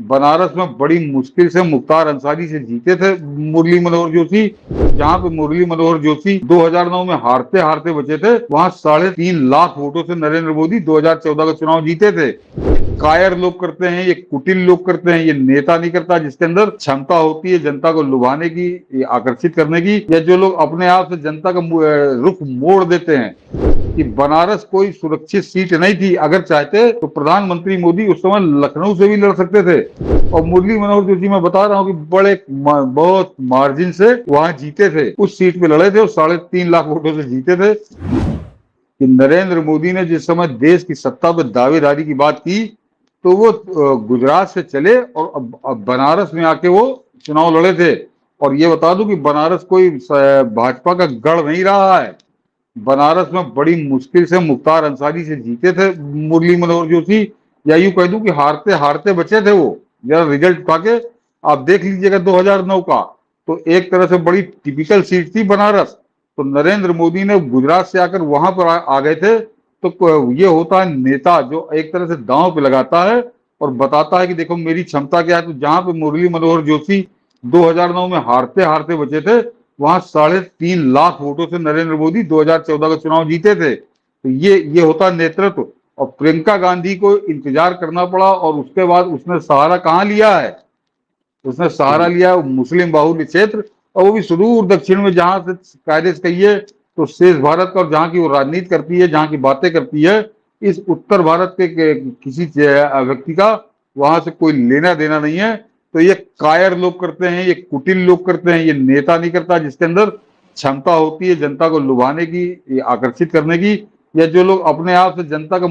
बनारस में बड़ी मुश्किल से मुख्तार अंसारी से जीते थे मुरली मनोहर जोशी। जहां पे मुरली मनोहर जोशी 2009 में हारते हारते बचे थे, वहां 3.5 लाख वोटों से नरेंद्र मोदी 2014 का चुनाव जीते थे। कायर लोग करते हैं ये, कुटिल लोग करते हैं ये, नेता नहीं करता जिसके अंदर क्षमता होती है जनता को लुभाने की, आकर्षित करने की, या जो लोग अपने आप से जनता का रुख मोड़ देते हैं। कि बनारस कोई सुरक्षित सीट नहीं थी, अगर चाहते तो प्रधानमंत्री मोदी उस समय लखनऊ से भी लड़ सकते थे। और मुरली मनोहर जोशी मैं बता रहा हूँ कि बहुत मार्जिन से वहां जीते थे, उस सीट पे लड़े थे और 3.5 लाख वोटों से जीते थे। कि नरेंद्र मोदी ने जिस समय देश की सत्ता पर दावेदारी की बात की, तो वो गुजरात से चले और अब बनारस में आके वो चुनाव लड़े थे। और ये बता दूं कि बनारस कोई भाजपा का गढ़ नहीं रहा है। बनारस में बड़ी मुश्किल से मुख्तार अंसारी से जीते थे मुरली मनोहर जोशी, या यूं कह दूं कि हारते हारते बचे थे वो। जरा रिजल्ट उठा के आप देख लीजिएगा 2009 का। तो एक तरह से बड़ी टिपिकल सीट थी बनारस। तो नरेंद्र मोदी ने गुजरात से आकर वहां पर आ गए थे। तो ये होता है नेता जो एक तरह से दांव पे लगाता है और बताता है कि देखो मेरी क्षमता क्या है। तो जहां पे मुरली मनोहर जोशी 2009 में हारते हारते बचे थे, वहां 3.5 लाख वोटों से नरेंद्र मोदी 2014 का चुनाव जीते थे। तो ये होता नेतृत्व। और प्रियंका गांधी को इंतजार करना पड़ा, और उसके बाद उसने सहारा कहाँ लिया है? उसने सहारा लिया मुस्लिम बाहुल्य क्षेत्र, और वो भी सुदूर दक्षिण में, जहां से कायदे से कहिए तो शेष भारत का, और जहां की वो राजनीति करती है, जहां की बातें करती है, इस उत्तर भारत के किसी व्यक्ति का वहां से कोई लेना देना नहीं है। तो ये कायर लोग करते हैं, ये कुटिल लोग करते हैं, ये नेता नहीं करता जिसके अंदर क्षमता होती है जनता को लुभाने की, आकर्षित करने की, या जो लोग अपने आप से जनता का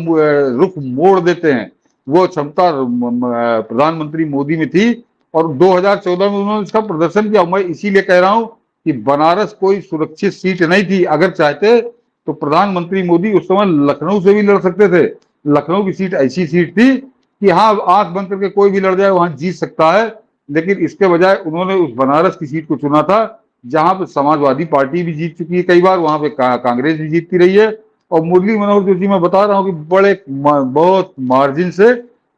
रुख मोड़ देते हैं। वो क्षमता प्रधानमंत्री मोदी में थी, और 2014 में उन्होंने इसका प्रदर्शन किया। मैं इसीलिए कह रहा हूं कि बनारस कोई सुरक्षित सीट नहीं थी, अगर चाहते तो प्रधानमंत्री मोदी उस समय लखनऊ से भी लड़ सकते थे। लखनऊ की सीट ऐसी सीट थी कि हाँ, आंख बंद करके कोई भी लड़ जाए वहां जीत सकता है। लेकिन इसके बजाय उन्होंने उस बनारस की सीट को चुना था, जहां पे समाजवादी पार्टी भी जीत चुकी है कई बार, वहां पे कांग्रेस भी जीतती रही है। और मुरली मनोहर जोशी मैं बता रहा हूँ कि बहुत मार्जिन से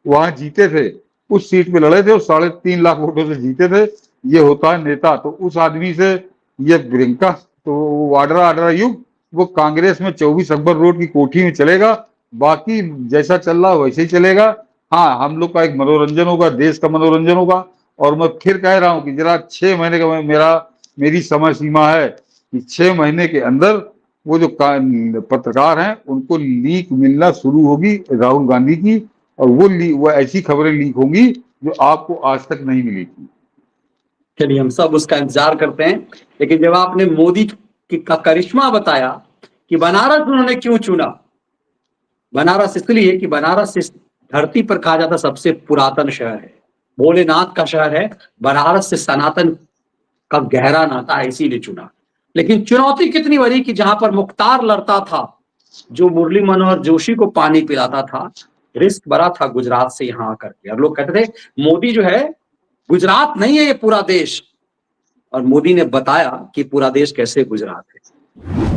वहां जीते थे, उस सीट पे लड़े थे और 3.5 लाख वोटों से जीते थे। ये होता है नेता। तो उस आदमी से ये प्रियंका, तो वाड्रा आड्रा युग, वो कांग्रेस में 24 अकबर रोड की कोठी में चलेगा। बाकी जैसा चल रहा वैसे ही चलेगा। हाँ, हम लोग का एक मनोरंजन होगा, देश का मनोरंजन होगा। और मैं फिर कह रहा हूं कि जरा 6 महीने का मेरी समय सीमा है कि 6 महीने के अंदर वो जो पत्रकार हैं उनको लीक मिलना शुरू होगी राहुल गांधी की। और वो ऐसी खबरें लीक होंगी जो आपको आज तक नहीं मिली थी। चलिए, हम सब उसका इंतजार करते हैं। लेकिन जब आपने मोदी का करिश्मा बताया कि बनारस उन्होंने क्यों चुना, बनारस इसलिए कि बनारस इस धरती पर कहा जाता सबसे पुरातन शहर है, भोलेनाथ का शहर है। बनारस से सनातन का गहरा नाता है, इसीलिए चुना। लेकिन चुनौती कितनी बड़ी कि जहां पर मुख्तार लड़ता था, जो मुरली मनोहर जोशी को पानी पिलाता था, रिस्क बड़ा था गुजरात से यहां आकर के। और लोग कहते थे मोदी जो है, गुजरात नहीं है ये पूरा देश। और मोदी ने बताया कि पूरा देश कैसे गुजरात है।